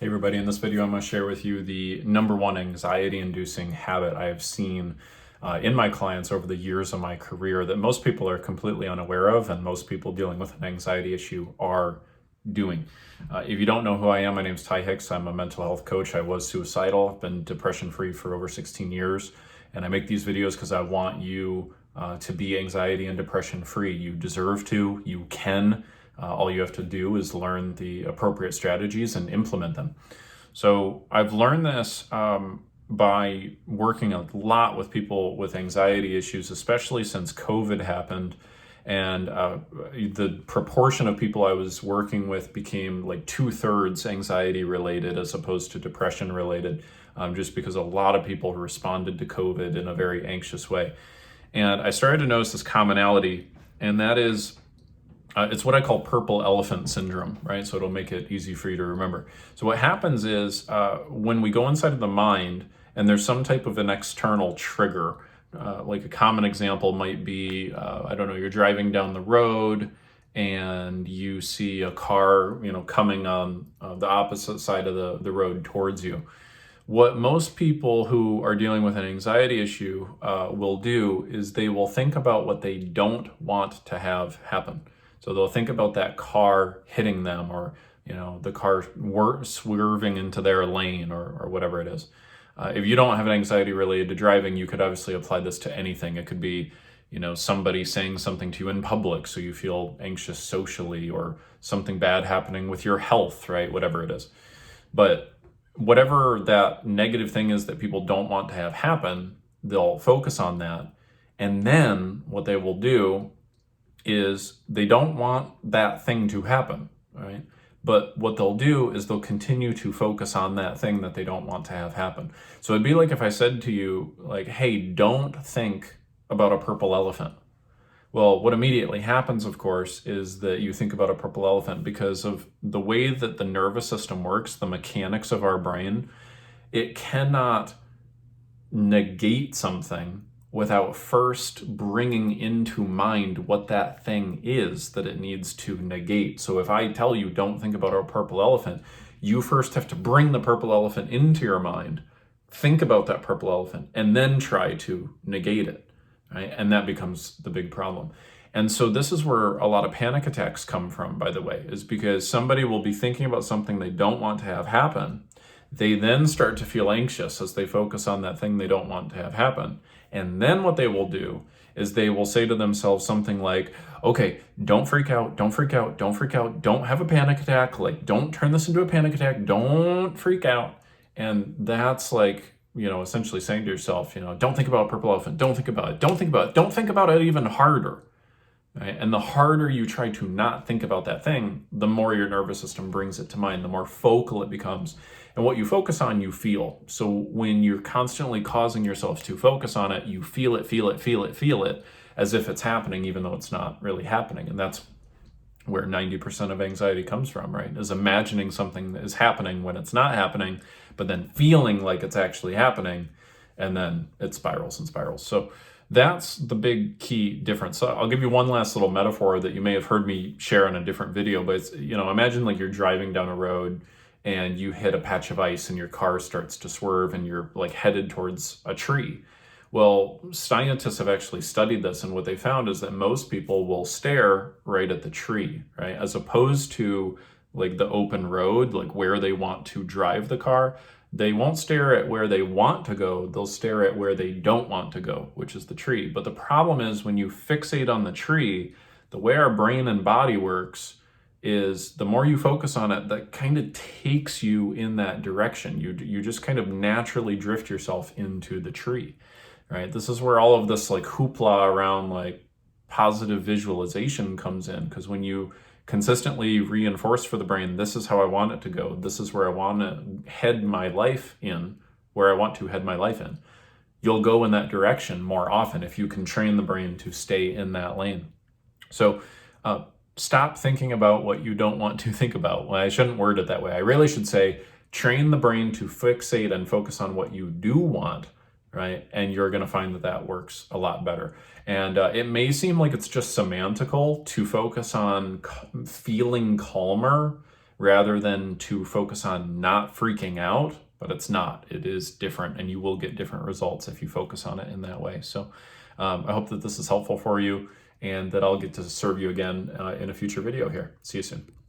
Hey everybody, in this video I'm going to share with you the number one anxiety-inducing habit I have seen in my clients over the years of my career that most people are completely unaware of and most people dealing with an anxiety issue are doing. If you don't know who I am, my name is Hicks. I'm a mental health coach. I was suicidal. I've been depression-free for over 16 years, and I make these videos because I want you to be anxiety and depression-free. You deserve to, you can. All you have to do is learn the appropriate strategies and implement them. So I've learned this by working a lot with people with anxiety issues, especially since COVID happened. And the proportion of people I was working with became like 2/3 anxiety related as opposed to depression related, just because a lot of people responded to COVID in a very anxious way. And I started to notice this commonality, and that is it's what I call purple elephant syndrome, right? So it'll make it easy for you to remember. So what happens is when we go inside of the mind and there's some type of an external trigger, like a common example might be, I don't know, you're driving down the road and you see a car, coming on the opposite side of the road towards you. What most people who are dealing with an anxiety issue will do is they will think about what they don't want to have happen. So they'll think about that car hitting them, or the car swerving into their lane, or whatever it is. If you don't have an anxiety related to driving, you could obviously apply this to anything. It could be somebody saying something to you in public so you feel anxious socially, or something bad happening with your health, right? Whatever it is. But whatever that negative thing is that people don't want to have happen, they'll focus on that. And then what they will do is they don't want that thing to happen, right? But what they'll do is they'll continue to focus on that thing that they don't want to have happen. So it'd be like if I said to you, like, hey, don't think about a purple elephant. Well, what immediately happens, of course, is that you think about a purple elephant because of the way that the nervous system works, the mechanics of our brain. It cannot negate something without first bringing into mind what that thing is that it needs to negate. So if I tell you don't think about a purple elephant, you first have to bring the purple elephant into your mind, think about that purple elephant, and then try to negate it, right? And that becomes the big problem. And so this is where a lot of panic attacks come from, by the way, is because somebody will be thinking about something they don't want to have happen. They then start to feel anxious as they focus on that thing they don't want to have happen. And then what they will do is they will say to themselves something like, okay, don't freak out, don't freak out, don't freak out, don't have a panic attack, like don't turn this into a panic attack, don't freak out. And that's like, essentially saying to yourself, don't think about purple elephant, don't think about it, don't think about it, don't think about it even harder. Right? And the harder you try to not think about that thing, the more your nervous system brings it to mind, the more focal it becomes. And what you focus on, you feel. So when you're constantly causing yourself to focus on it, you feel it, as if it's happening, even though it's not really happening. And that's where 90% of anxiety comes from, right? Is imagining something that is happening when it's not happening, but then feeling like it's actually happening, and then it spirals and spirals. So that's the big key difference. So I'll give you one last little metaphor that you may have heard me share in a different video, but it's, imagine like you're driving down a road and you hit a patch of ice and your car starts to swerve and you're like headed towards a tree. Well, scientists have actually studied this, and what they found is that most people will stare right at the tree, right? As opposed to like the open road, like where they want to drive the car. They won't stare at where they want to go, they'll stare at where they don't want to go, which is the tree. But the problem is when you fixate on the tree, the way our brain and body works is the more you focus on it, that kind of takes you in that direction. You just kind of naturally drift yourself into the tree, right? This is where all of this like hoopla around like positive visualization comes in, because when you consistently reinforce for the brain, this is how I want it to go, this is where I want to head my life in, you'll go in that direction more often if you can train the brain to stay in that lane. So stop thinking about what you don't want to think about. Well, I shouldn't word it that way. I really should say train the brain to fixate and focus on what you do want, right? And you're going to find that that works a lot better. And it may seem like it's just semantical to focus on feeling calmer rather than to focus on not freaking out, but it's not. It is different, and you will get different results if you focus on it in that way. So I hope that this is helpful for you, and that I'll get to serve you again in a future video here. See you soon.